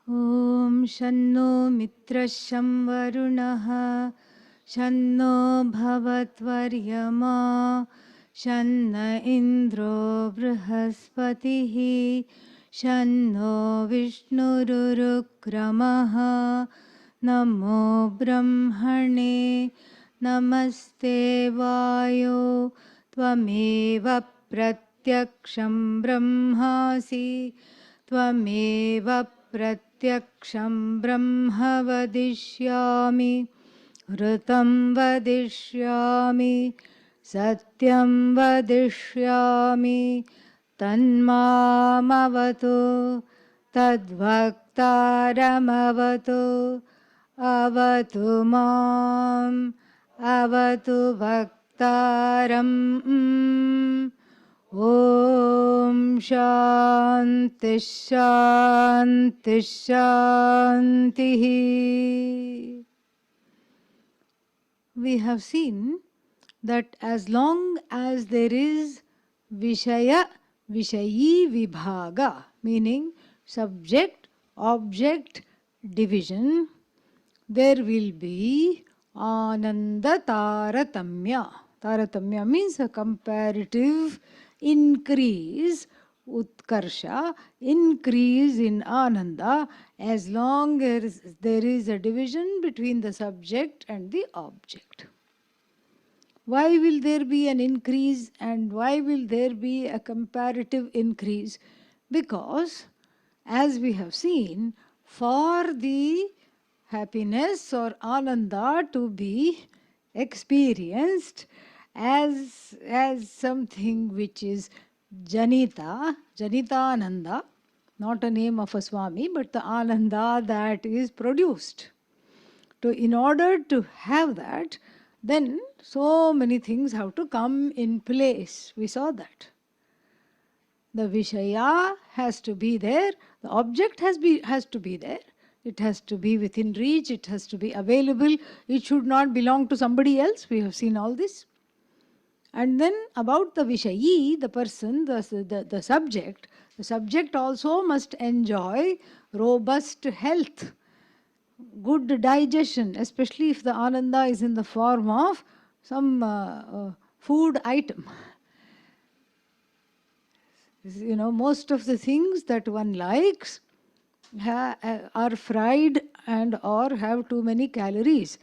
Om Shanno Mitrasham Varunaha Shanno Bhavatvaryama Shanna Indro Brihaspatihi Shanno Vishnururukramaha Namo Brahmane Namaste Vayo Tvameva Pratyaksham Brahmasi Tvameva Pratyaksham Brahma vadishyami Ghrutam vadishyami Satyam vadishyami Tanmamavatu Tadbhaktaramavatu Avatu mam Avatu bhaktaram Om Shanti Shanti Shanti. We have seen that as long as there is Vishaya, Vishayi Vibhaga, meaning subject, object, division, there will be Ananda Taratamya. Taratamya means a comparative increase, Utkarsha, increase in Ananda, as long as there is a division between the subject and the object. Why will there be an increase and why will there be a comparative increase? Because, as we have seen, for the happiness or Ananda to be experienced as something which is Janitananda, not a name of a Swami, but the Ananda that is produced. In order to have that, then so many things have to come in place. We saw that. The Vishaya has to be there, the object has to be there, it has to be within reach, it has to be available, it should not belong to somebody else. We have seen all this. And then about the Vishayi, the person, the subject also must enjoy robust health, good digestion, especially if the Ananda is in the form of some food item. Most of the things that one likes are fried and or have too many calories.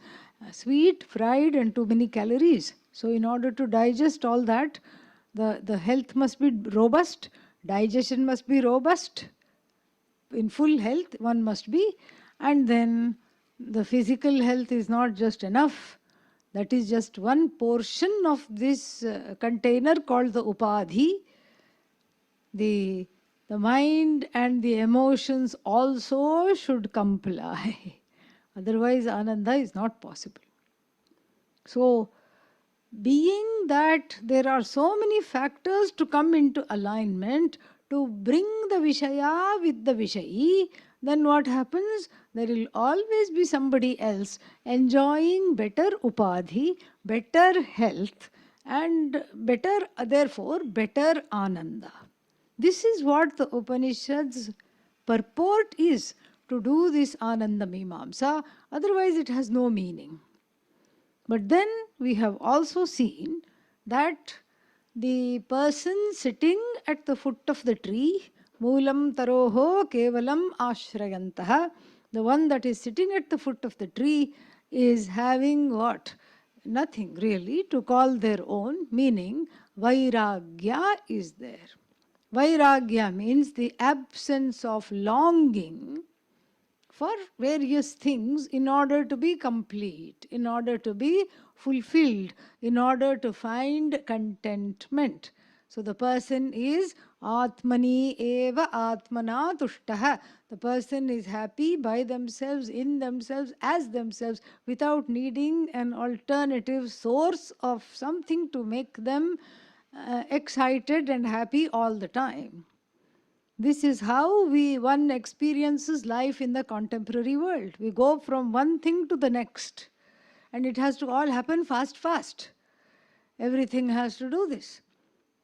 Sweet, fried and too many calories. So in order to digest all that, the health must be robust, digestion must be robust. In full health one must be, and then the physical health is not just enough. That is just one portion of this container called the upadhi. The mind and the emotions also should comply. Otherwise Ananda is not possible. So, being that there are so many factors to come into alignment to bring the Vishaya with the Vishayi, then what happens? There will always be somebody else enjoying better upadhi, better health, and therefore better Ananda. This is what the Upanishads purport is, to do this Ananda Mimamsa, otherwise it has no meaning. But then we have also seen that the person sitting at the foot of the tree, Moolam Taroho Kevalam Ashrayantaha, the one that is sitting at the foot of the tree is having what? Nothing really to call their own, meaning Vairagya is there. Vairagya means the absence of longing for various things in order to be complete, in order to be fulfilled, in order to find contentment. So the person is Atmani eva Atmana tushtaha. The person is happy by themselves, in themselves, as themselves, without needing an alternative source of something to make them excited and happy all the time. This is how one experiences life in the contemporary world. We go from one thing to the next, and it has to all happen fast. Everything has to do this.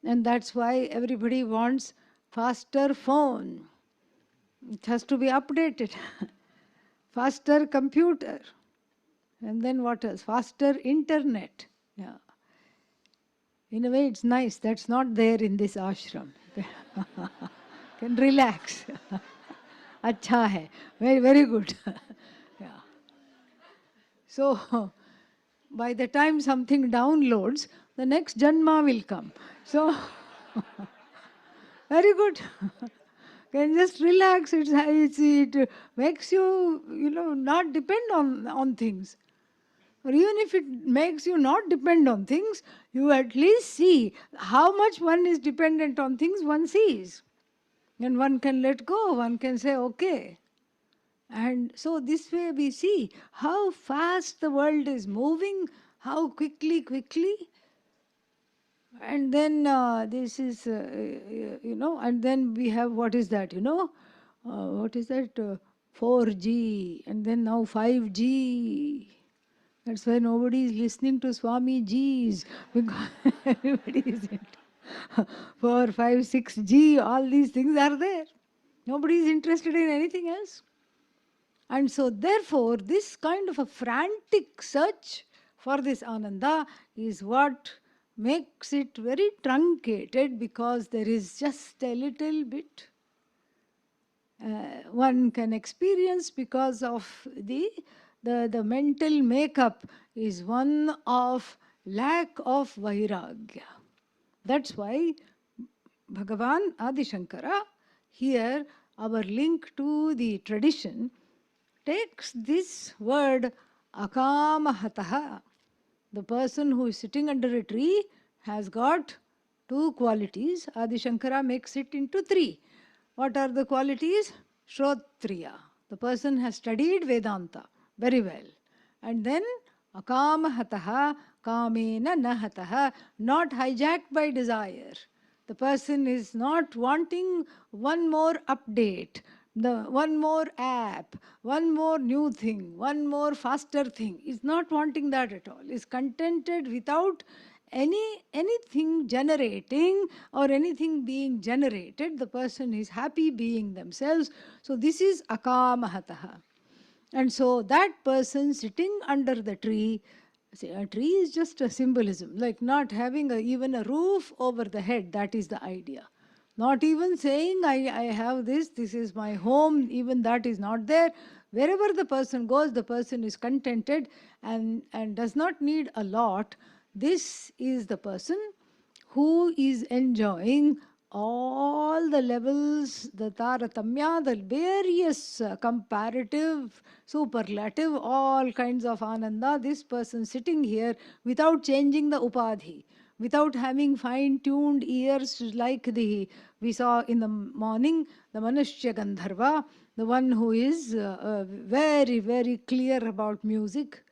And that's why everybody wants faster phone, It has to be updated. Faster computer. And then what else? Faster internet. Yeah. In a way, it's nice. That's not there in this ashram. Can relax. Acha hai. Very, very good. Yeah. So, by the time something downloads, the next Janma will come. So, very good. Can just relax. It makes you, not depend on things. Or even if it makes you not depend on things, you at least see how much one is dependent on things one sees. And one can let go, one can say, okay. And so this way we see how fast the world is moving, how quickly. And then this is, and then we have, what is that, what is that? 4G, and then now 5G. That's why nobody is listening to Swami G's, because everybody is into 4, 5, 6G, all these things are there. Nobody is interested in anything else. And so, therefore, this kind of a frantic search for this Ananda is what makes it very truncated, because there is just a little bit one can experience, because of the mental makeup is one of lack of vairagya. That's why Bhagavan Adi Shankara, here our link to the tradition, takes this word akamahataha. The person who is sitting under a tree has got two qualities. Adi Shankara makes it into three. What are the qualities? Shrotriya. The person has studied Vedanta very well. And then akamahataha, kamena nahataha, not hijacked by desire. The person is not wanting one more update, one more app, one more new thing, one more faster thing. Is not wanting that at all. Is contented without anything generating or anything being generated. The person is happy being themselves. So this is akamahataha. And so that person sitting under the tree, see, a tree is just a symbolism, like not having even a roof over the head. That is the idea. Not even saying, I have this is my home, even that is not there. Wherever the person goes, the person is contented and does not need a lot. This is the person who is enjoying all the levels, the taratamya, the various comparative, superlative, all kinds of ananda. This person sitting here without changing the upadhi, without having fine-tuned ears like we saw in the morning, the Manushya Gandharva, the one who is very, very clear about music,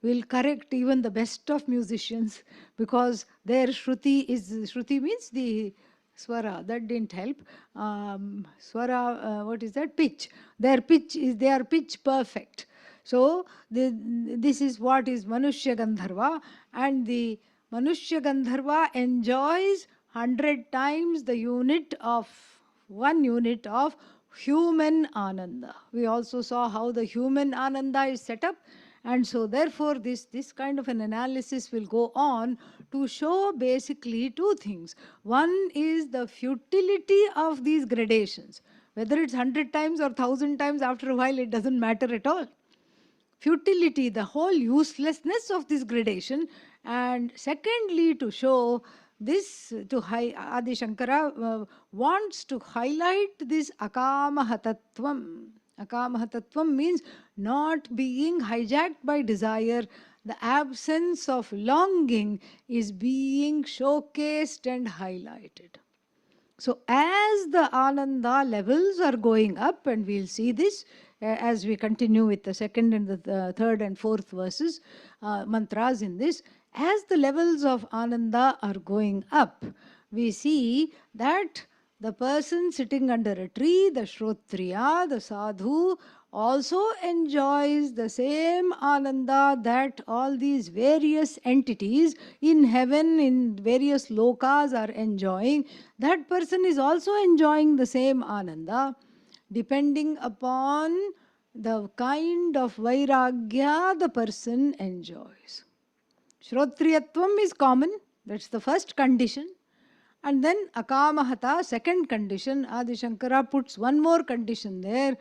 will correct even the best of musicians, because their Shruti means the swara, that didn't help. Swara, what is that? Pitch. They are pitch perfect. So this is what is Manushya Gandharva, and the Manushya Gandharva enjoys 100 times the unit of 1 unit of human Ananda. We also saw how the human Ananda is set up. And so therefore this kind of an analysis will go on to show basically two things. One is the futility of these gradations. Whether it's 100 times or 1,000 times, after a while it doesn't matter at all. Futility, the whole uselessness of this gradation. And secondly, to show this, Adi Shankara wants to highlight this akamahatattvam. Akamahatattvam means not being hijacked by desire. The absence of longing is being showcased and highlighted. So as the Ananda levels are going up, and we'll see this as we continue with the second and the third and fourth verses, mantras in this, as the levels of Ananda are going up, we see that the person sitting under a tree, the Shrotriya, the Sadhu, also enjoys the same Ananda that all these various entities in heaven, in various lokas are enjoying. That person is also enjoying the same Ananda. depending upon the kind of vairagya the person enjoys. Shrotriyatvam is common, that's the first condition. And then akamahata, second condition. Adi Shankara puts one more condition there,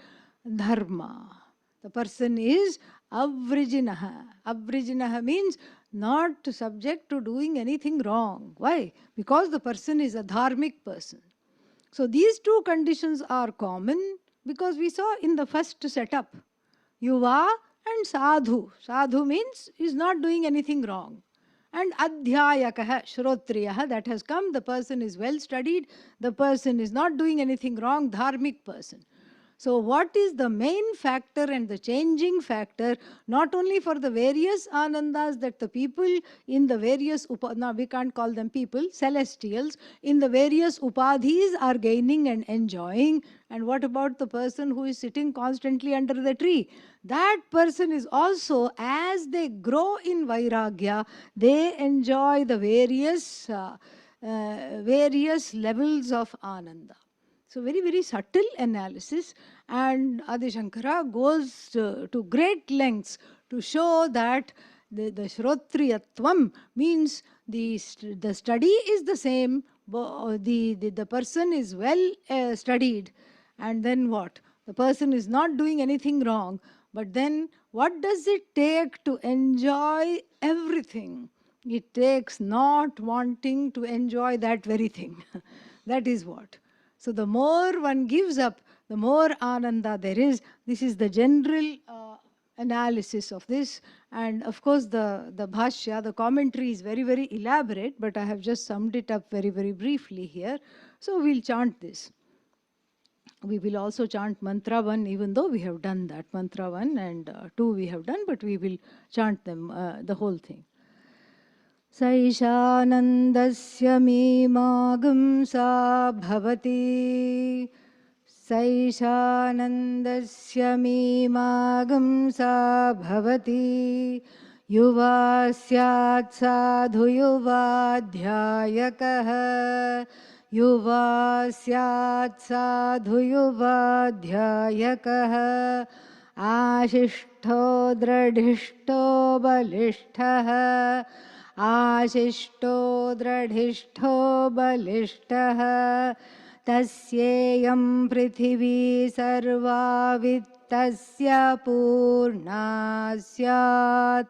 dharma. The person is avrijinaha. Avrijinaha means not subject to doing anything wrong. Why? Because the person is a dharmic person. So these two conditions are common because we saw in the first setup, yuva and sadhu. Sadhu means is not doing anything wrong. And adhyayakaha, shrotriyaha, that has come, the person is well studied, the person is not doing anything wrong, dharmic person. So, what is the main factor and the changing factor, not only for the various anandas that the people in the various, now we can't call them people, celestials, in the various upadhis are gaining and enjoying, and what about the person who is sitting constantly under the tree? That person is also, as they grow in vairagya, they enjoy the various levels of ananda. So very, very subtle analysis, and Adi Shankara goes to great lengths to show that the Shrotriyatvam means the study is the same, the person is well studied, and then what? The person is not doing anything wrong, but then what does it take to enjoy everything? It takes not wanting to enjoy that very thing. That is what. So the more one gives up, the more ananda there is. This is the general analysis of this. And of course the bhashya, the commentary is very, very elaborate, but I have just summed it up very, very briefly here. So we'll chant this. We will also chant mantra 1, even though we have done that. Mantra 1 and 2 we have done, but we will chant them, the whole thing. सैषानन्दस्य मीमागुंसा भवति सैषानन्दस्य मीमागुंसा भवति युवा स्यात् साधु युवाध्यायकः युवा स्यात् साधु युवाध्यायकः आशिष्ठो दृढिष्ठो बलिष्ठः आशिष्टो दृढिष्ठो बलिष्ठः तस्येयं पृथिवी सर्वा वित्तस्य पूर्णा स्यात्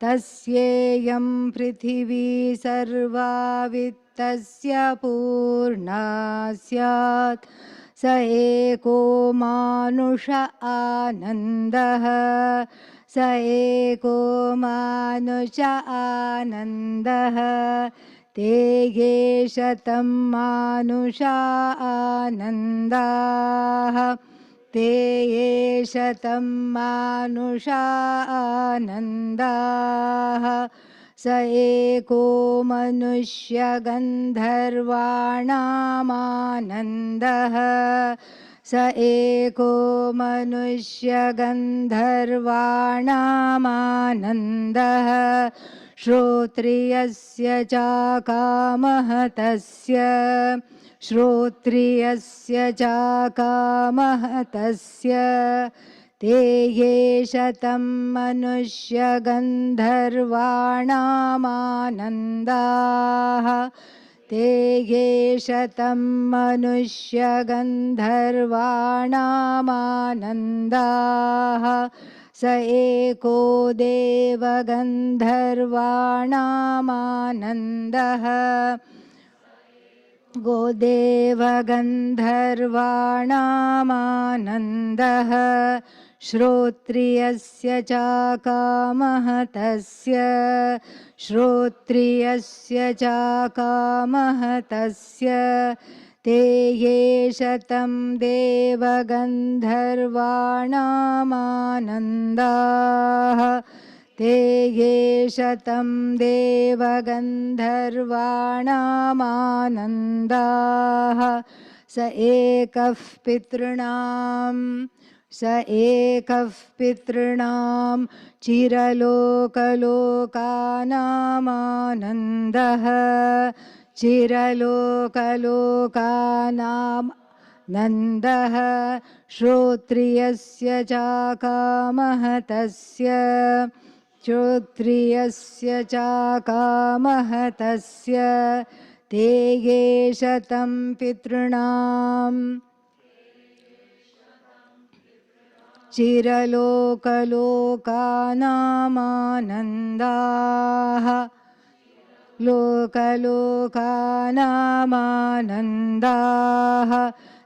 तस्येयं पृथिवी सर्वा वित्तस्य पूर्णा स्यात् स एको मानुष आनन्दः स एको मानुष आनन्दः ते ये शतं मानुषा आनन्दाः ते ये शतं मानुषा आनन्दाः स एको मनुष्यगन्धर्वाणामानन्दः स एको मनुष्यगन्धर्वाणामानन्दः श्रोत्रियस्य चाकामः तस्य श्रोत्रियस्य चाकामः तस्य ते ये शतं मनुष्यगन्धर्वाणामानन्दाः ते ये शतं मनुष्यगन्धर्वाणामानन्दाः स एको देवगन्धर्वाणामानन्दः गोदेवगन्धर्वाणामानन्दः श्रोत्रियस्य चाकामः तस्य श्रोत्रियस्य चाकामः तस्य ते ये शतं देवगन्धर्वाणामानन्दाः ते ये शतं देवगन्धर्वाणामानन्दाः स एकः पितॄणां स एकः पितॄणां चिरलोकलोकानामानन्दः चिरलोकलोकानां नन्दः श्रोत्रियस्य चाकामः तस्य श्रोत्रियस्य चाकामः तस्य ते ये शतं पितॄणाम् चिरलोकलोकानामानन्दाः लोकलोकानामानन्दाः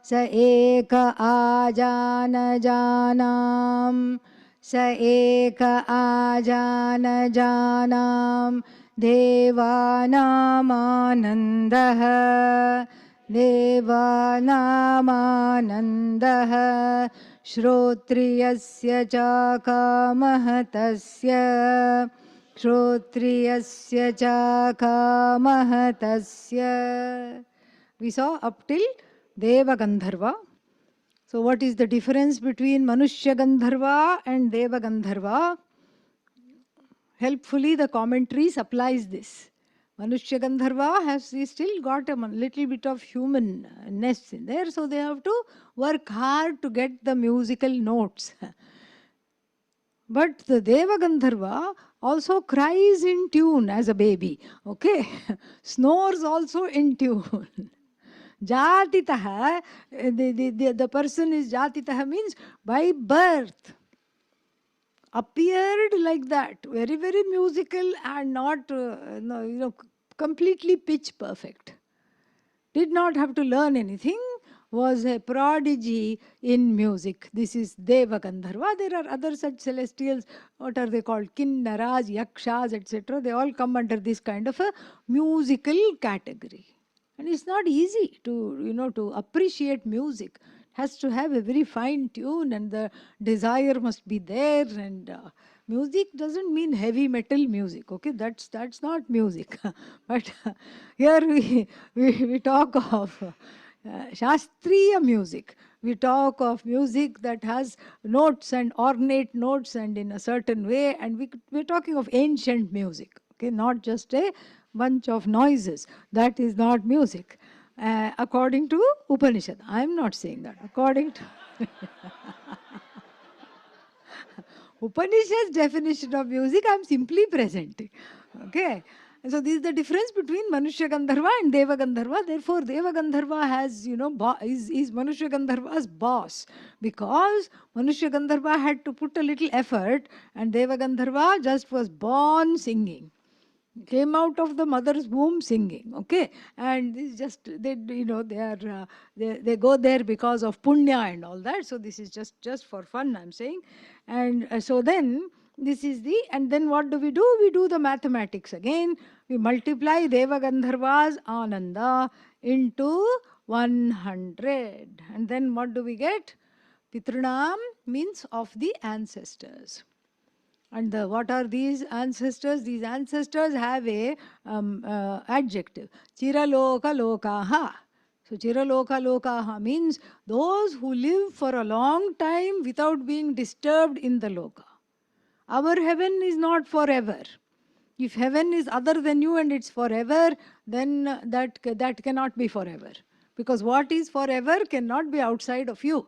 स एक आजानजानां स एक आजानजानां देवानामानन्दः देवानामानन्दः श्रोत्रियस्य चाकामः तस्य श्रोत्रियस्य चाकामः तस्य. We saw up till Deva Gandharva. So what is the difference between Manushya Gandharva and Deva Gandharva? Helpfully the commentary supplies this. Manushya Gandharva has still got a little bit of humanness in there, so they have to work hard to get the musical notes. But the Deva Gandharva also cries in tune as a baby, okay? Snores also in tune. Jatitaha, the person is Jatitaha means by birth. Appeared like that, very, very musical and not, completely pitch perfect. Did not have to learn anything, was a prodigy in music. This is Deva Gandharva. There are other such celestials, what are they called? Kinnaras, Yakshas, etc. They all come under this kind of a musical category. And it's not easy to appreciate music. Has to have a very fine tune and the desire must be there, and music doesn't mean heavy metal music, okay? That's not music. But here we talk of Shastriya music. We talk of music that has notes and ornate notes and in a certain way, and we're talking of ancient music, okay? Not just a bunch of noises. That is not music. According to Upanishad. I am not saying that. According to Upanishad's definition of music, I am simply presenting. Okay. So this is the difference between Manushya Gandharva and Deva Gandharva. Therefore, Deva Gandharva has, is Manushya Gandharva's boss, because Manushya Gandharva had to put a little effort and Deva Gandharva just was born singing. Came out of the mother's womb singing, okay? And this is just, they go there because of punya and all that. So this is just for fun, I'm saying. And so then this is and then what do? We do the mathematics again. We multiply Deva Gandharva's Ananda into 100. And then what do we get? Pitrunam means of the ancestors. And what are these ancestors? These ancestors have a adjective. Chiraloka lokaha. So Chiraloka lokaha means those who live for a long time without being disturbed in the loka. Our heaven is not forever. If heaven is other than you and it's forever, then that cannot be forever. Because what is forever cannot be outside of you.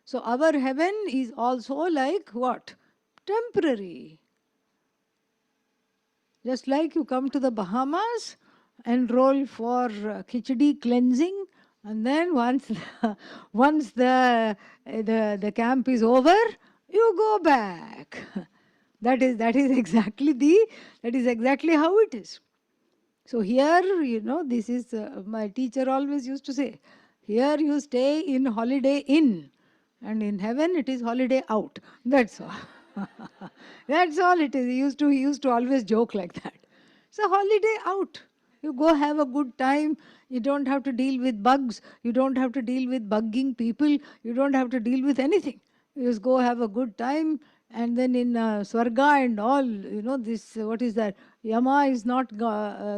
So our heaven is also like what? Temporary. Just like you come to the Bahamas, enroll for khichdi cleansing, and then once the camp is over, you go back. That is exactly how it is. So here, this is my teacher always used to say, here you stay in Holiday Inn, and in heaven it is holiday out. That's all. That's all it is. He used to always joke like that. So holiday out. You go have a good time. You don't have to deal with bugs. You don't have to deal with bugging people. You don't have to deal with anything. You just go have a good time. And then in Swarga and all, this, what is that? Yama is not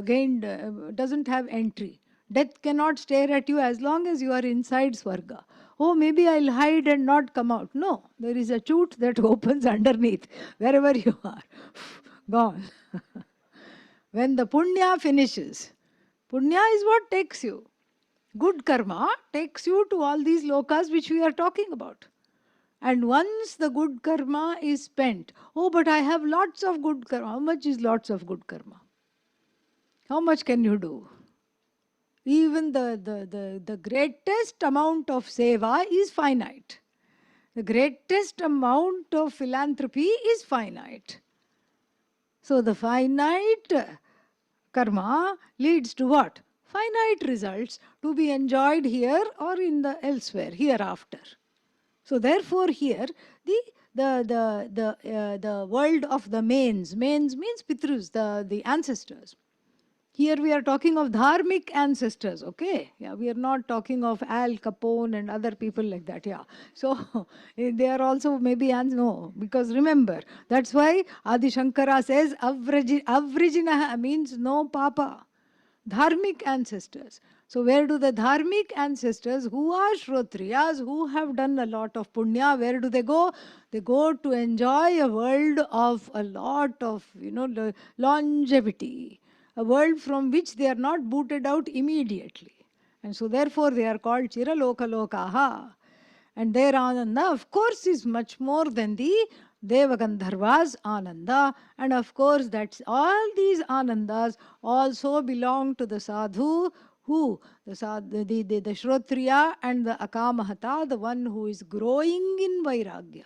gained, doesn't have entry. Death cannot stare at you as long as you are inside Swarga. Oh, maybe I'll hide and not come out. No, there is a chute that opens underneath, wherever you are. Gone. When the punya finishes, punya is what takes you. Good karma takes you to all these lokas which we are talking about. And once the good karma is spent, oh, but I have lots of good karma. How much is lots of good karma? How much can you do? Even the greatest amount of seva is finite. The greatest amount of philanthropy is finite. So the finite karma leads to what? Finite results to be enjoyed here or in the elsewhere, hereafter. So therefore here the world of the mains means pitrus, the ancestors. Here we are talking of dharmic ancestors, okay? Yeah, we are not talking of Al Capone and other people like that, yeah. So they are also maybe, no, because remember, that's why Adi Shankara says, Avrijinaha means no papa. Dharmic ancestors. So where do the dharmic ancestors who are Shrotriyas, who have done a lot of punya, where do they go? They go to enjoy a world of a lot of, longevity, a world from which they are not booted out immediately. And so therefore they are called Chiraloka Lokaha. And their Ananda, of course, is much more than the Devagandharva's Ananda. And of course, that's all these Anandas also belong to the Sadhu who? The Shrotriya and the Akamahata, the one who is growing in Vairagya.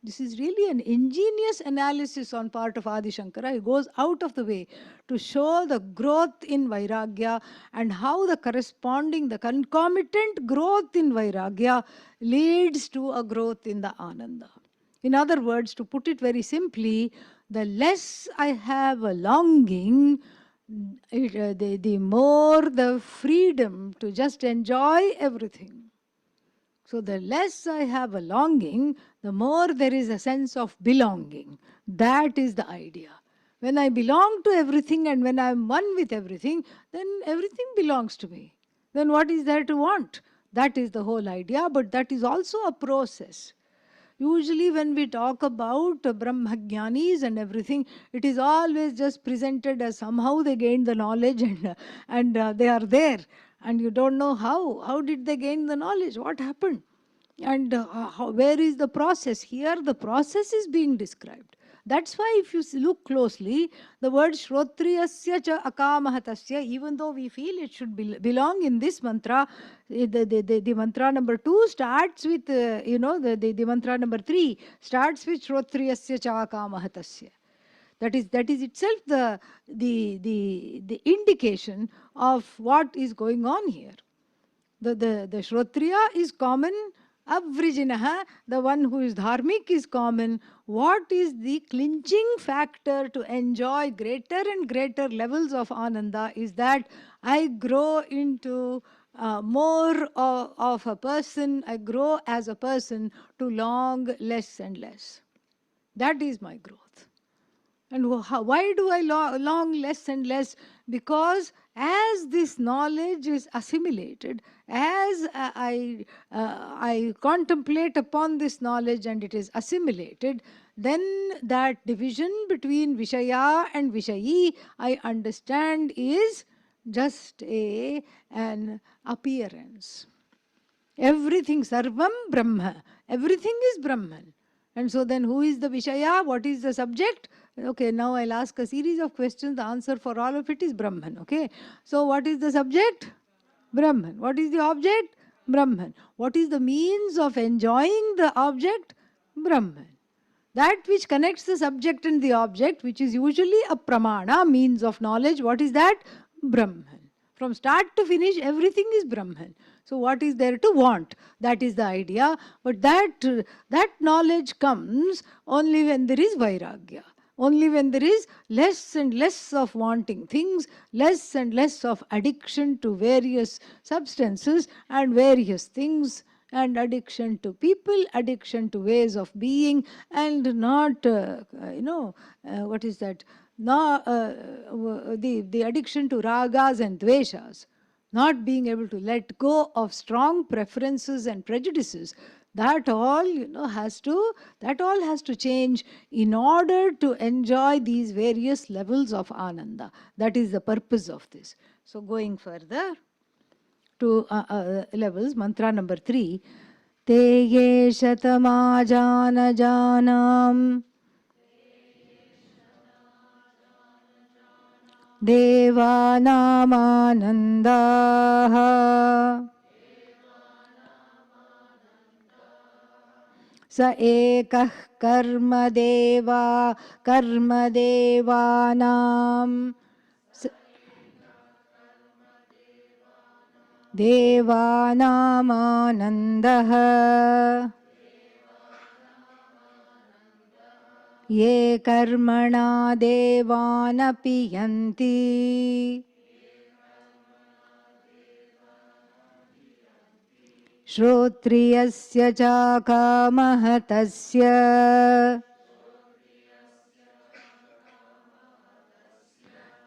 This is really an ingenious analysis on part of Adi Shankara. He goes out of the way to show the growth in Vairagya and how the corresponding, the concomitant growth in Vairagya leads to a growth in the Ananda. In other words, to put it very simply, the less I have a longing, the more the freedom to just enjoy everything. So the less I have a longing, the more there is a sense of belonging. That is the idea. When I belong to everything and when I am one with everything, then everything belongs to me. Then what is there to want? That is the whole idea, but that is also a process. Usually when we talk about Brahmajnanis and everything, it is always just presented as somehow they gained the knowledge and they are there. And you don't know how. How did they gain the knowledge? What happened? And where is the process? Here the process is being described. That's why if you look closely, the word Shrotriyasya cha Akamahatasya, even though we feel it should belong in this mantra, the mantra number 2 starts with, the mantra number 3 starts with Shrotriyasya cha Akamahatasya. That is itself the indication of what is going on here. The Shrotriya is common, Avrijinaha, the one who is dharmic, is common. What is the clinching factor to enjoy greater and greater levels of Ananda is that I grow into more of a person, I grow as a person to long less and less. That is my growth. And why do I long less and less? Because as this knowledge is assimilated, as I contemplate upon this knowledge and it is assimilated, then that division between Vishaya and Vishayi, I understand, is just an appearance. Everything, Sarvam Brahma. Everything is Brahman. And so then who is the Vishaya? What is the subject? Okay, now I'll ask a series of questions. The answer for all of it is Brahman. Okay. So what is the subject? Brahman. What is the object? Brahman. What is the means of enjoying the object? Brahman. That which connects the subject and the object, which is usually a pramana, means of knowledge, what is that? Brahman. From start to finish, everything is Brahman. So what is there to want? That is the idea. But that knowledge comes only when there is Vairagya. Only when there is less and less of wanting things, less and less of addiction to various substances and various things, and addiction to people, addiction to ways of being, and not, what is that? The addiction to ragas and dveshas, not being able to let go of strong preferences and prejudices. That all, has to change in order to enjoy these various levels of Ananda. That is the purpose of this. So going further, to levels. Mantra number 3. Te ye shatamajana janam devanamanandaha sa ekah karma devanam devanamanandaha ye karmana devanapi yanti श्रोत्रियस्य च कामः तस्य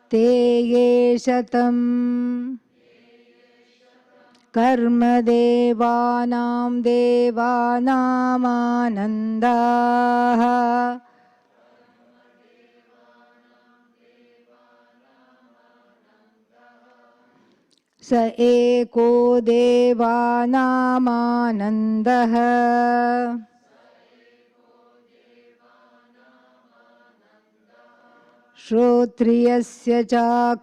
ते ये शतं कर्म देवानामानन्दाः स एको देवानामानन्दः श्रोत्रियस्य च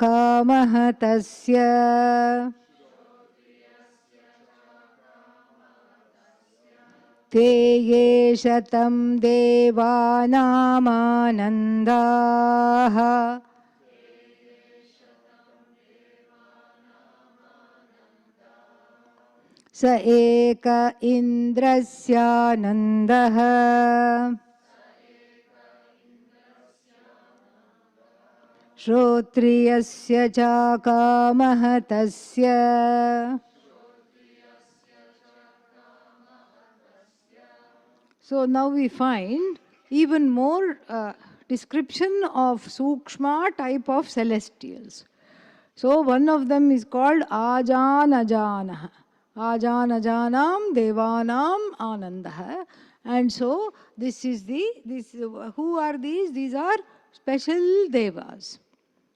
कामः तस्य ते ये शतं देवानामानन्दाः स एक इन्द्रस्यानन्दः श्रोत्रियस्य च कामः तस्य So now we find even more description of Sukshma type of celestials. So one of them is called Ajanajanaha. Ajanajanam Devanam Anandaha. And so this is who are these? These are special devas.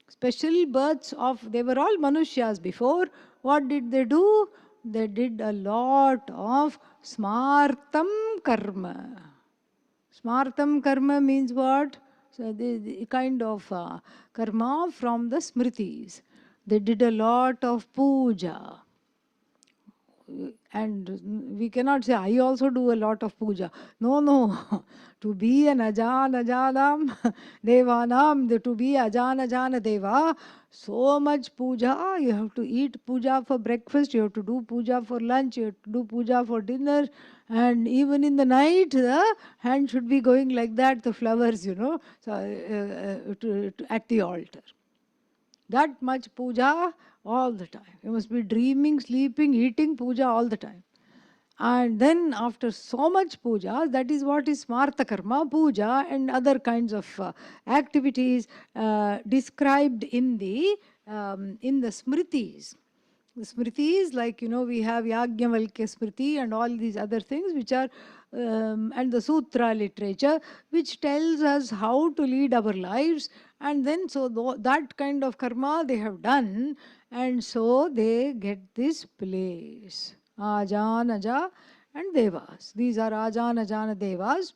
Special births of, they were all Manushyas before. What did they do? They did a lot of smartam karma. Smartam karma means what? So the kind of karma from the smritis. They did a lot of puja. And we cannot say, I also do a lot of puja. No, no. To be an Ajanajanam Devanam, to be Ajanajana Deva, so much puja. You have to eat puja for breakfast, you have to do puja for lunch, you have to do puja for dinner. And even in the night, the hand should be going like that, the flowers, so, at the altar. That much puja all the time. You must be dreaming, sleeping, eating puja all the time. And then after so much puja, that is what is smarta karma, puja and other kinds of activities described in the smritis. The smritis, like, we have Yajnavalkya Smriti and all these other things which are, and the sutra literature, which tells us how to lead our lives. And then, so that kind of karma they have done, and so they get this place. Ajanaja and Devas. These are Ajanajana Devas.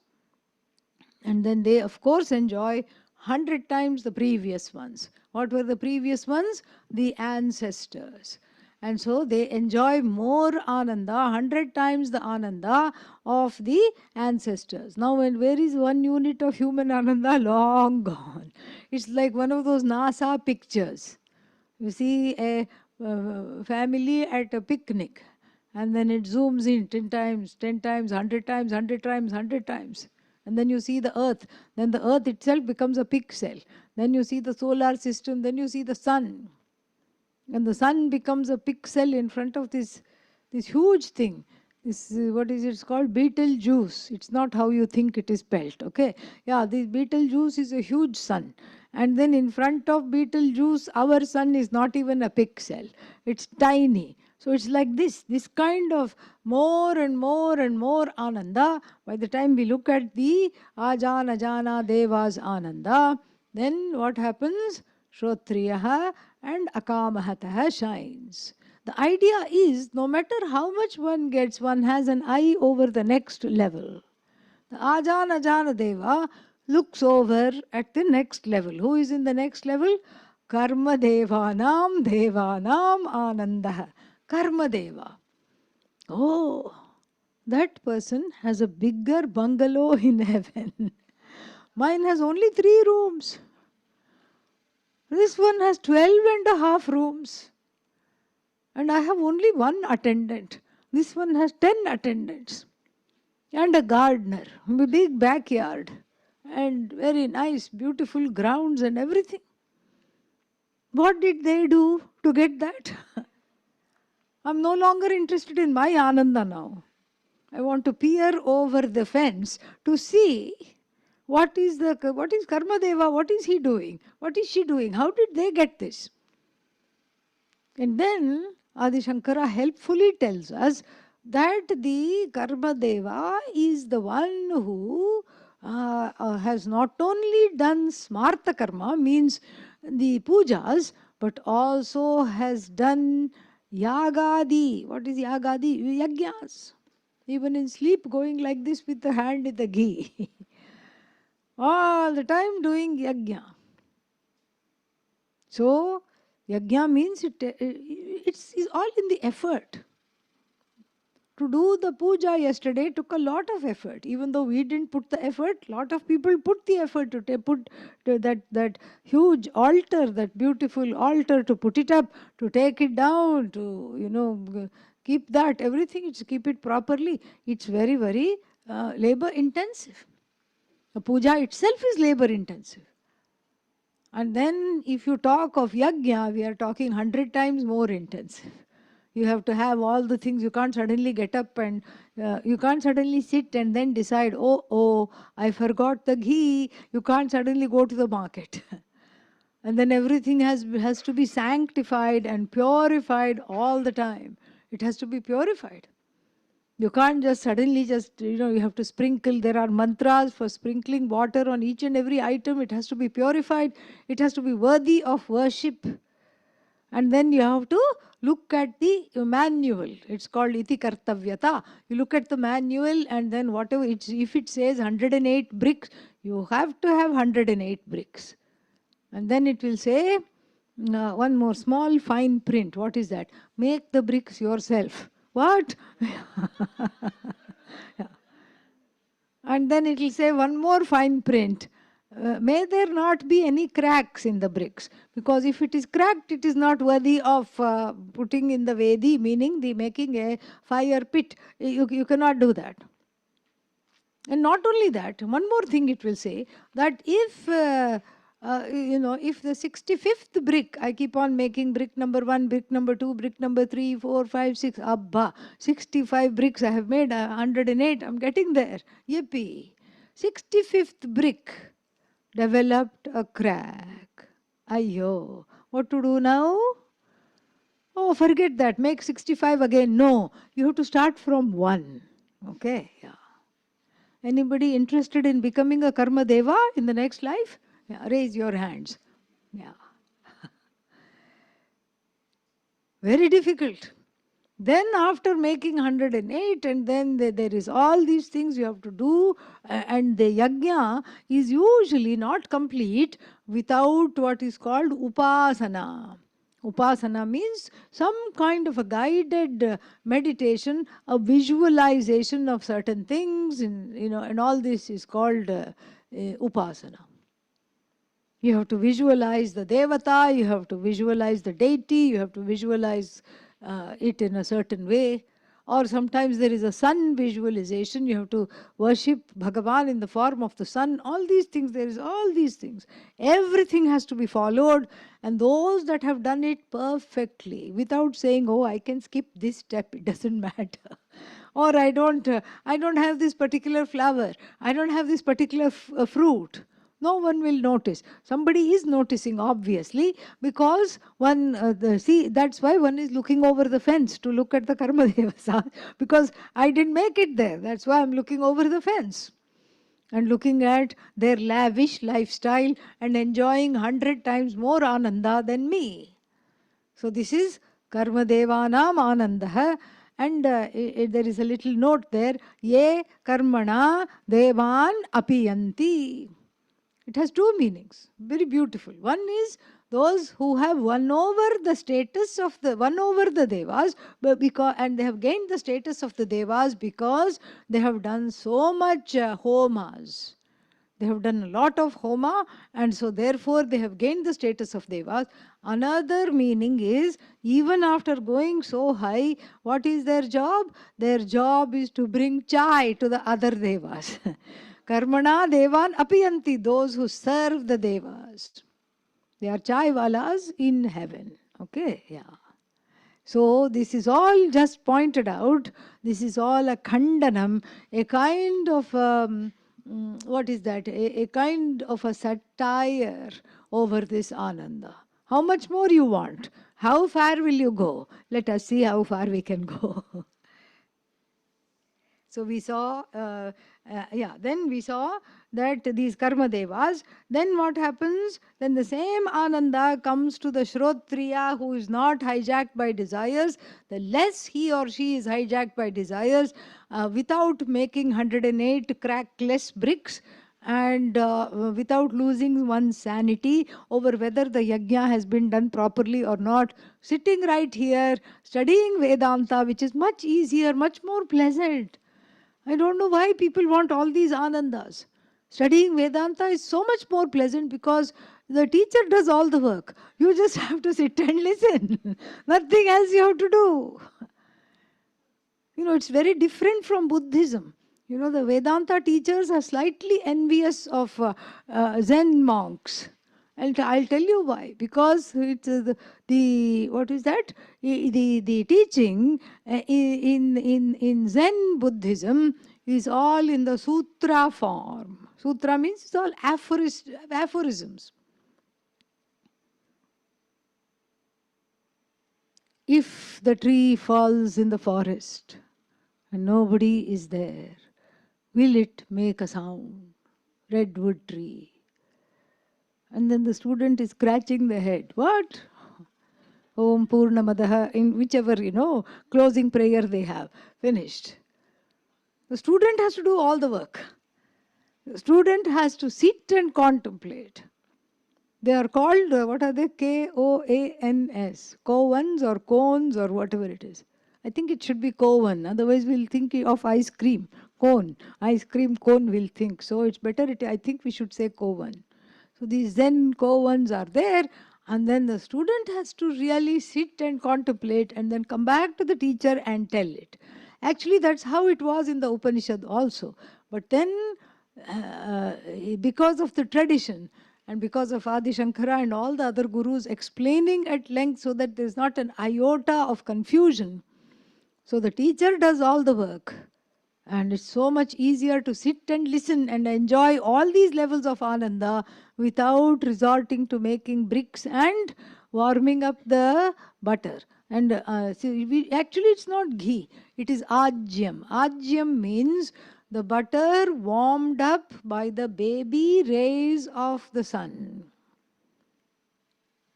And then they, of course, enjoy 100 times the previous ones. What were the previous ones? The ancestors. And so they enjoy more Ananda, 100 times the Ananda of the ancestors. Now, where is 1 unit of human Ananda? Long gone. It's like one of those NASA pictures. You see a family at a picnic, and then it zooms in 10 times, 10 times, 100 times, 100 times, 100 times. And then you see the earth. Then the earth itself becomes a pixel. Then you see the solar system. Then you see the sun. And the sun becomes a pixel in front of this huge thing. This, what is it? It's called Betelgeuse. It's not how you think it is spelled, okay? Yeah, this Betelgeuse is a huge sun. And then in front of Betelgeuse, our sun is not even a pixel. It's tiny. So it's like this kind of more and more and more Ananda. By the time we look at the Ajanajana Devas Ananda, then what happens? Shrotriyaha and Akamahataha shines. The idea is no matter how much one gets, one has an eye over the next level. The Ajana Jana Deva looks over at the next level. Who is in the next level? Karma Devanam Devanam Ananda. Karma Deva. Oh, that person has a bigger bungalow in heaven. Mine has only 3 rooms. This one has 12.5 rooms. And I have only one attendant. This one has 10 attendants. And a gardener, a big backyard, and very nice, beautiful grounds and everything. What did they do to get that? I'm no longer interested in my Ananda now. I want to peer over the fence to see what is Karma Deva, what is he doing? What is she doing? How did they get this? And then Adi Shankara helpfully tells us that the Karma Deva is the one who has not only done Smarta Karma, means the pujas, but also has done Yagadi. What is Yagadi? Yajnas. Even in sleep, going like this with the hand in the ghee. All the time doing yajna. So, yajna means it's all in the effort. To do the puja yesterday took a lot of effort. Even though we didn't put the effort, lot of people put the effort to put that huge altar, that beautiful altar, to put it up, to take it down, to keep that, everything, to keep it properly. It's very, very labor intensive. The puja itself is labor intensive. And then if you talk of yajna, we are talking 100 times more intensive. You have to have all the things. You can't suddenly get up and you can't suddenly sit and then decide, oh, I forgot the ghee. You can't suddenly go to the market. And then everything has to be sanctified and purified all the time. It has to be purified. You can't just suddenly you have to sprinkle. There are mantras for sprinkling water on each and every item. It has to be purified. It has to be worthy of worship. And then you have to look at the manual. It's called iti kartavyata. You look at the manual, and then whatever, if it says 108 bricks, you have to have 108 bricks. And then it will say, one more small fine print. What is that? Make the bricks yourself. What? Yeah. And then it will say one more fine print. May there not be any cracks in the bricks, because if it is cracked, it is not worthy of putting in the Vedi, meaning the making a fire pit. You cannot do that. And not only that, one more thing it will say, that if if the 65th brick, I keep on making brick number 1, brick number 2, brick number 3, 4, 5, 6, abba, 65 bricks I have made, 108, I'm getting there. Yippee. 65th brick developed a crack. Ayyo. What to do now? Oh, forget that. Make 65 again. No. You have to start from 1. Okay? Yeah. Anybody interested in becoming a Karma Deva in the next life? Yeah, raise your hands. Yeah. Very difficult. Then after making 108, and then there is all these things you have to do, and the yajna is usually not complete without what is called upasana. Upasana means some kind of a guided meditation, a visualization of certain things, and all this is called upasana. You have to visualize the devata, you have to visualize the deity, you have to visualize it in a certain way. Or sometimes there is a sun visualization, you have to worship Bhagavan in the form of the sun. All these things, there is all these things. Everything has to be followed, and those that have done it perfectly, without saying, oh, I can skip this step, it doesn't matter. Or I don't have this particular flower, I don't have this particular fruit. No one will notice. Somebody is noticing, obviously, because that's why one is looking over the fence to look at the Karma Devasa, because I didn't make it there. That's why I'm looking over the fence and looking at their lavish lifestyle and enjoying 100 times more Ananda than me. So this is Karma Devanam Anandaha. And there is a little note there. Ye karmana devan apiyanti. It has two meanings. Very beautiful. One is those who have won over the status of the won over the devas, but because and they have gained the status of the devas because they have done so much homas. They have done a lot of homa, and so therefore they have gained the status of devas. Another meaning is, even after going so high, what is their job? Their job is to bring chai to the other devas. Karmana devan apiyanti, those who serve the devas. They are chai walas in heaven. Okay, yeah. So this is all just pointed out. This is all a khandanam, a kind of what is that? A kind of a satire over this Ananda. How much more you want? How far will you go? Let us see how far we can go. So we saw, then we saw that these karma devas, then what happens? Then the same Ananda comes to the Shrotriya who is not hijacked by desires. The less he or she is hijacked by desires, without making 108 crackless bricks, and without losing one's sanity over whether the yajna has been done properly or not, sitting right here, studying Vedanta, which is much easier, much more pleasant. I don't know why people want all these Anandas. Studying Vedanta is so much more pleasant because the teacher does all the work. You just have to sit and listen. Nothing else you have to do. You know, it's very different from Buddhism. You know, the Vedanta teachers are slightly envious of Zen monks. And I'll tell you why. Because it's the what is that? The teaching in Zen Buddhism is all in the sutra form. Sutra means it's all aphorisms. If the tree falls in the forest and nobody is there, will it make a sound? Redwood tree. And then the student is scratching the head. What? Om Purnamadaha, in whichever, closing prayer they have. Finished. The student has to do all the work. The student has to sit and contemplate. They are called, what are they? K-O-A-N-S. Koans or cones or whatever it is. I think it should be koan. Otherwise we'll think of ice cream. Cone. Ice cream cone we'll think. So it's better, I think we should say koan. So these Zen koans are there, and then the student has to really sit and contemplate and then come back to the teacher and tell it. Actually, that's how it was in the Upanishad also. But then, because of the tradition and because of Adi Shankara and all the other gurus explaining at length so that there's not an iota of confusion, so the teacher does all the work. And it's so much easier to sit and listen and enjoy all these levels of Ananda without resorting to making bricks and warming up the butter. And actually it's not ghee, it is ajyam. Ajyam means the butter warmed up by the baby rays of the sun.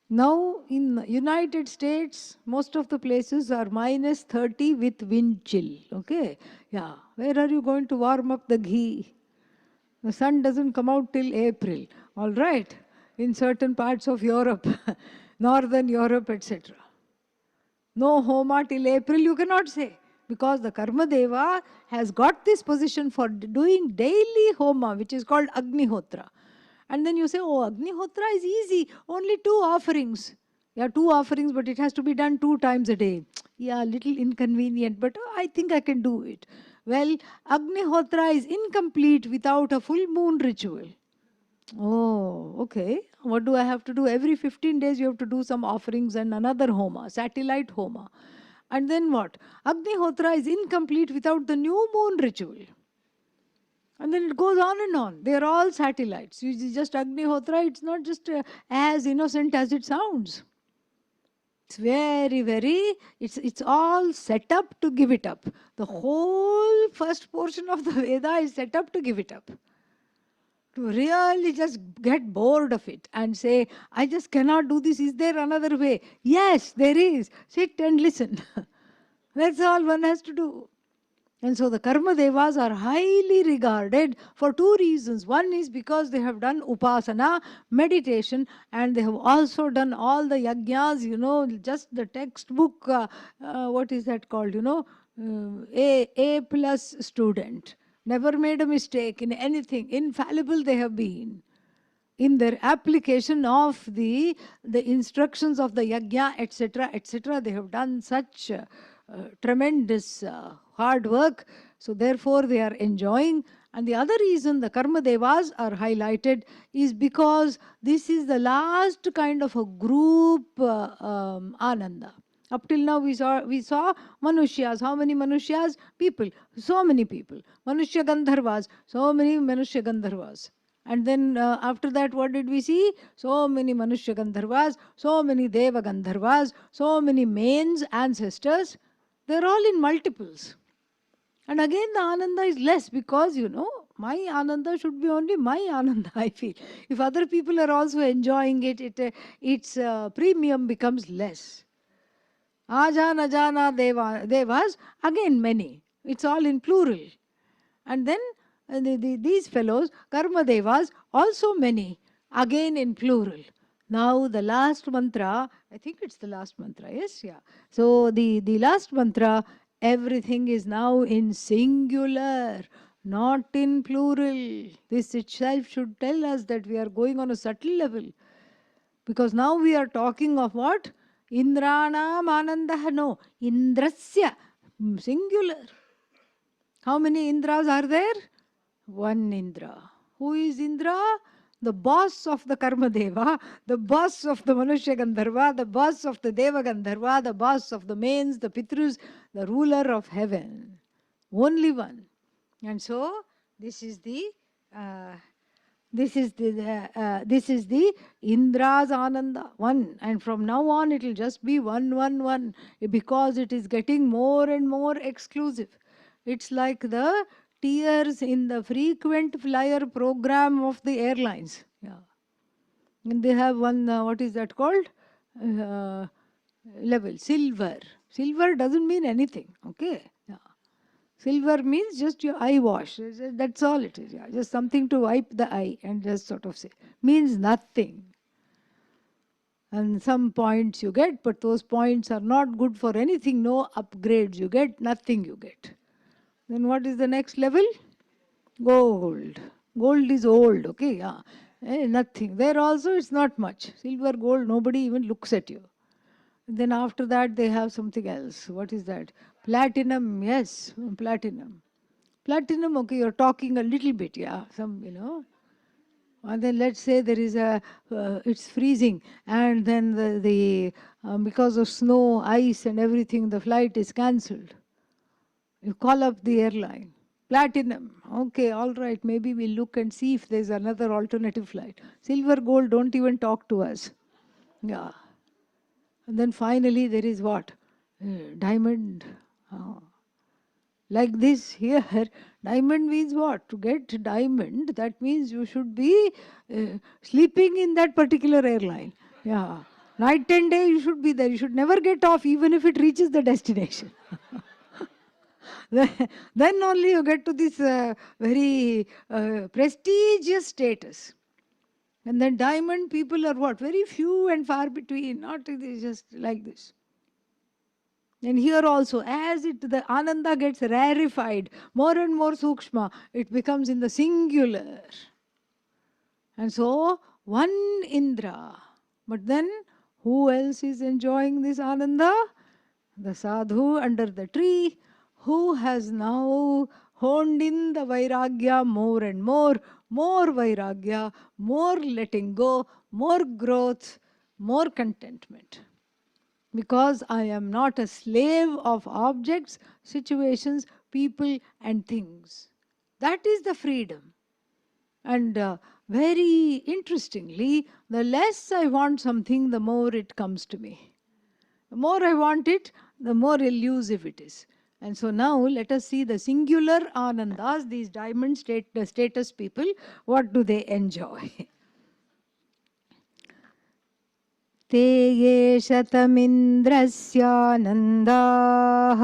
Now, in United States, most of the places are minus 30 with wind chill. Okay? Yeah. Where are you going to warm up the ghee? The sun doesn't come out till April. All right? In certain parts of Europe, Northern Europe, etc. No homa till April, you cannot say. Because the Karma Deva has got this position for doing daily homa, which is called Agnihotra. And then you say, oh, Agnihotra is easy, only 2 offerings. Yeah, 2 offerings, but it has to be done 2 times a day. Yeah, little inconvenient, but I think I can do it. Well, Agnihotra is incomplete without a full moon ritual. Oh, okay. What do I have to do? Every 15 days you have to do some offerings and another homa, satellite homa. And then what? Agnihotra is incomplete without the new moon ritual. And then it goes on and on. They are all satellites. You just Agnihotra, it's not just as innocent as it sounds. It's it's all set up to give it up. The whole first portion of the Veda is set up to give it up. to really just get bored of it and say, I just cannot do this. Is there another way? Yes, there is. Sit and listen. That's all one has to do. And so the Karma Devas are highly regarded for two reasons. One is because they have done Upasana, meditation, and they have also done all the yajnas, just the textbook, what is that called, A plus student. Never made a mistake in anything. Infallible they have been in their application of the instructions of the yajna, etc., etc. They have done such tremendous hard work. So therefore they are enjoying. And the other reason the Karma Devas are highlighted is because this is the last kind of a group Ananda. Up till now we saw Manushyas. How many Manushyas? People. So many people. Manushya Gandharvas. So many Manushya Gandharvas. And then after that, what did we see? So many Manushya Gandharvas, so many Deva Gandharvas, so many mains, ancestors. They're all in multiples. And again, the Ananda is less because, my Ananda should be only my Ananda, I feel. If other people are also enjoying it, its premium becomes less. Ajana Jana Devas, again many. It's all in plural. And then these fellows, Karma Devas, also many, again in plural. Now the last mantra, I think it's the last mantra, yes? Yeah. So the last mantra, everything is now in singular, not in plural. This itself should tell us that we are going on a subtle level. Because now we are talking of what? Indranam Anandaha. No, Indrasya, singular. How many Indras are there? One Indra. Who is Indra? The boss of the Karma Deva, the boss of the Manushya Gandharva, the boss of the Deva Gandharva, the boss of the mains, the Pitrus, the ruler of heaven. Only one. And so this is the Indra's Ananda, one. And from now on it will just be one, because it is getting more and more exclusive. It's like the tiers in the frequent flyer program of the airlines. Yeah. And they have one, what is that called? Level, silver. Silver doesn't mean anything, okay? Yeah. Silver means just your eye wash. That's all it is. Yeah. Just something to wipe the eye and just sort of say. Means nothing. And some points you get, but those points are not good for anything. No upgrades you get, nothing you get. Then what is the next level? Gold. Gold is old, okay? Yeah. Nothing. There also it's not much. Silver, gold, nobody even looks at you. Then after that they have something else. What is that? Platinum, yes, platinum. Platinum, okay, you're talking a little bit, yeah, And then let's say there is it's freezing, and then because of snow, ice and everything, the flight is cancelled. You call up the airline. Platinum, okay, all right, maybe we'll look and see if there's another alternative flight. Silver, gold, don't even talk to us. Yeah. And then finally there is what? Diamond. Oh. Like this here, diamond means what? To get diamond, that means you should be sleeping in that particular airline. Yeah. Night and day you should be there. You should never get off even if it reaches the destination. Then only you get to this very prestigious status. And then diamond people are what? Very few and far between. Not just like this. And here also, as the Ananda gets rarefied, more and more sukshma, it becomes in the singular. And so, one Indra. But then, who else is enjoying this Ananda? The sadhu under the tree, who has now honed in the Vairagya more and more Vairagya, more letting go, more growth, more contentment. Because I am not a slave of objects, situations, people and things. That is the freedom. And very interestingly, the less I want something, the more it comes to me. The more I want it, the more elusive it is. And so now let us see the singular Anandas, these diamond status people, what do they enjoy? ते ये शतमिन्द्रस्यानन्दाः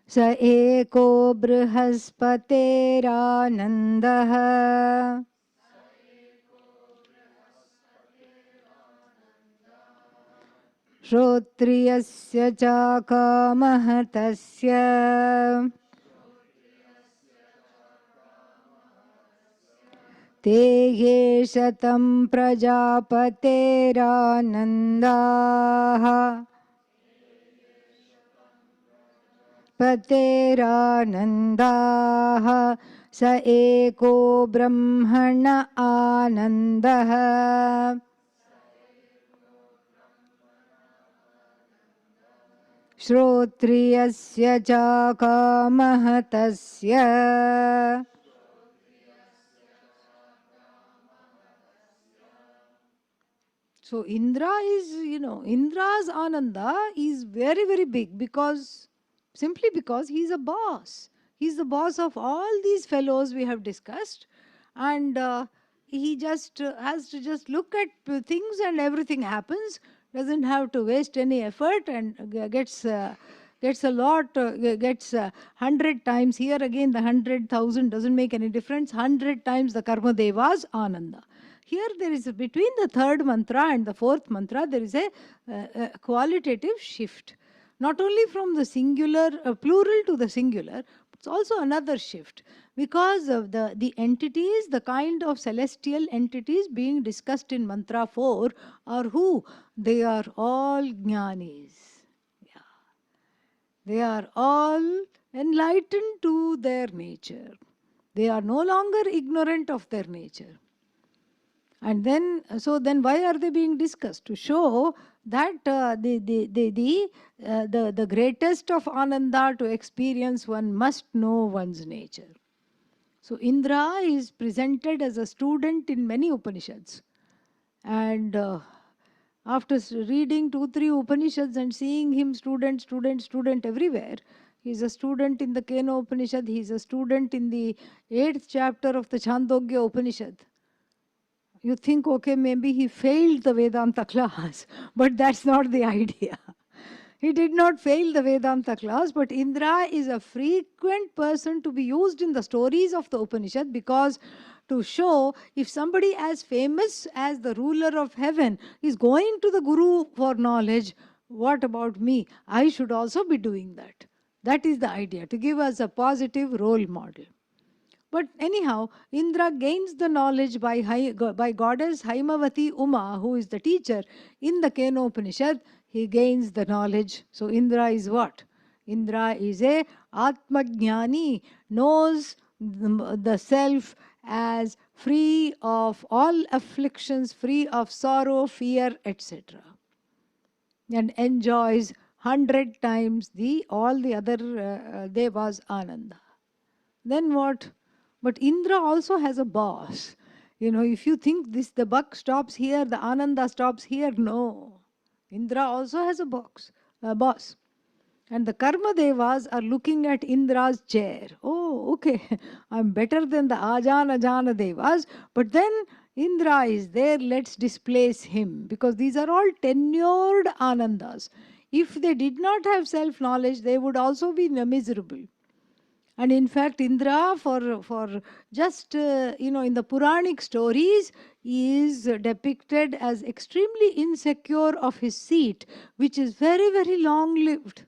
स एको बृहस्पतेरानन्दः श्रोत्रियस्य चाकामः तस्य ते ये शतं प्रजापतेरानन्दाः पतेरानन्दाः स एको ब्रह्मण आनन्दः श्रोत्रियस्य चाकामः तस्य. So Indra is, Indra's Ananda is very, very big simply because he's a boss. He's the boss of all these fellows we have discussed, and he just has to just look at things and everything happens. Doesn't have to waste any effort and gets a lot, gets 100 times. Here again, the 100,000 doesn't make any difference. 100 times the Karma Devas Ananda. Here there is between the third mantra and the fourth mantra, there is a qualitative shift. Not only from the singular, plural to the singular, but it's also another shift. Because of the entities, the kind of celestial entities being discussed in mantra 4 are who? They are all jnanis. Yeah. They are all enlightened to their nature. They are no longer ignorant of their nature. And then, why are they being discussed? To show that the greatest of Ananda to experience, one must know one's nature. So Indra is presented as a student in many Upanishads. And after reading 2-3 Upanishads and seeing him student everywhere, he's a student in the Kena Upanishad, he's a student in the 8th chapter of the Chandogya Upanishad. You think, okay, maybe he failed the Vedanta class, but that's not the idea. He did not fail the Vedanta class, but Indra is a frequent person to be used in the stories of the Upanishad, because to show if somebody as famous as the ruler of heaven is going to the Guru for knowledge, what about me? I should also be doing that. That is the idea, to give us a positive role model. But anyhow, Indra gains the knowledge by goddess Haimavati Uma, who is the teacher in the Kena Upanishad. He gains the knowledge. So Indra is what? Indra is a Atmajnani, knows the self as free of all afflictions, free of sorrow, fear, etc. And enjoys 100 times all the other devas Ananda. Then what? But Indra also has a boss. If you think the buck stops here, the Ananda stops here, no. Indra also has a boss. And the Karma Devas are looking at Indra's chair. Oh, okay, I'm better than the Ajana Devas, but then Indra is there, let's displace him. Because these are all tenured Anandas. If they did not have self-knowledge, they would also be miserable. And in fact, Indra, for just, in the Puranic stories, is depicted as extremely insecure of his seat, which is very, very long-lived.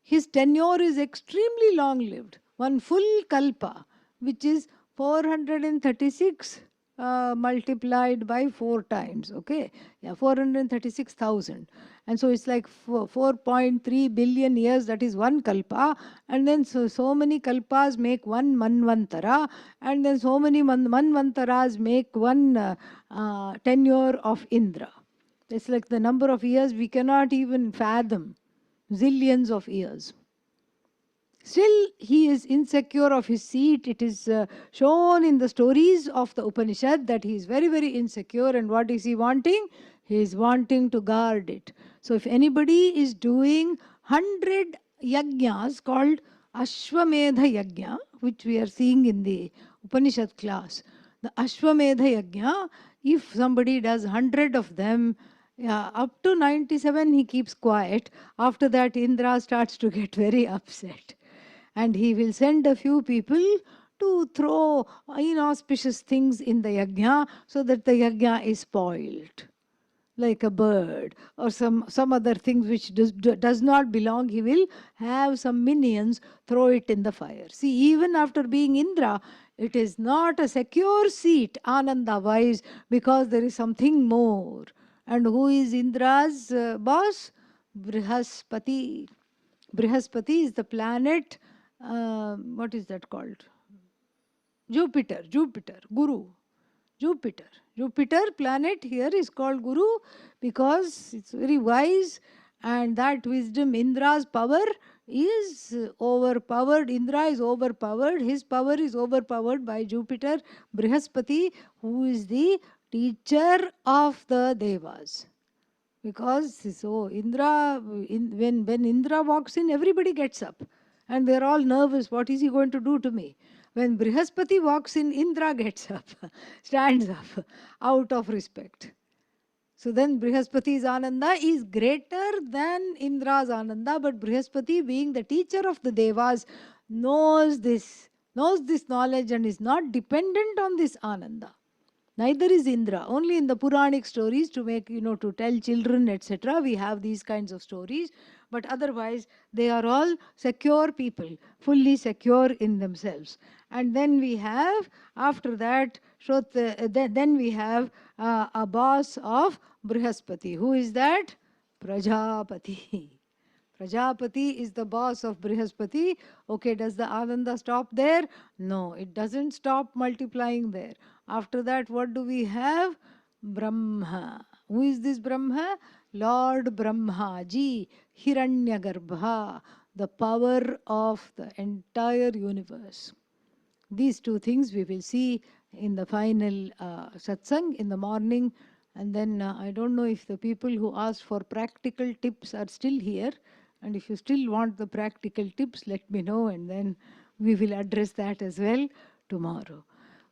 His tenure is extremely long-lived. One full kalpa, which is 436 multiplied by 4 times, okay? Yeah, 436,000. And so it's like 4.3 billion years, that is one kalpa. And then so many kalpas make one manvantara. And then so many manvantaras make one tenure of Indra. It's like the number of years we cannot even fathom. Zillions of years. Still, he is insecure of his seat. It is shown in the stories of the Upanishad that he is very, very insecure. And what is he wanting? He is wanting to guard it. So if anybody is doing 100 yajnas called Ashwamedha Yajna, which we are seeing in the Upanishad class, the Ashwamedha Yajna, if somebody does 100 of them, up to 97 he keeps quiet. After that, Indra starts to get very upset. And he will send a few people to throw inauspicious things in the yajna so that the yajna is spoiled, like a bird or some other things which does not belong. He will have some minions throw it in the fire. See, even after being Indra, it is not a secure seat, Ananda wise, because there is something more. And who is Indra's boss? Brihaspati. Brihaspati is the planet, what is that called? Jupiter, Guru. Jupiter. Jupiter planet here is called Guru because it's very wise, and that wisdom, Indra's power is overpowered. Indra is overpowered. His power is overpowered by Jupiter, Brihaspati, who is the teacher of the Devas. Because so Indra, when Indra walks in, everybody gets up and they're all nervous. What is he going to do to me? When Brihaspati walks in, Indra gets up, stands up out of respect. So then Brihaspati's Ananda is greater than Indra's Ananda, but Brihaspati, being the teacher of the Devas, knows this knowledge and is not dependent on this Ananda. Neither is Indra. Only in the Puranic stories to make, to tell children, etc., we have these kinds of stories. But otherwise, they are all secure people, fully secure in themselves. And then we have, after that, then we have a boss of Brihaspati. Who is that? Prajapati. Prajapati is the boss of Brihaspati. Okay, does the Ananda stop there? No, it doesn't stop multiplying there. After that, what do we have? Brahma. Who is this Brahma? Lord Brahma Ji, Hiranyagarbha, the power of the entire universe. These two things we will see in the final satsang in the morning. And then I don't know if the people who asked for practical tips are still here. And if you still want the practical tips, let me know, and then we will address that as well tomorrow.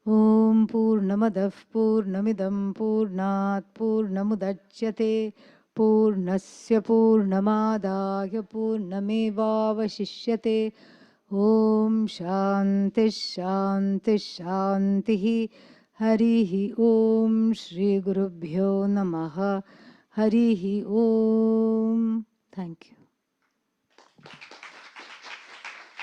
Om Purnamadav Purnamidam Purnat Purnamudachyate Purnasya Purnamadaya Purnamevavashishyate. Om Shanti Shanti Shanti. Harihi Om Shri Gurubhyo Namaha. Harihi Om. Thank you.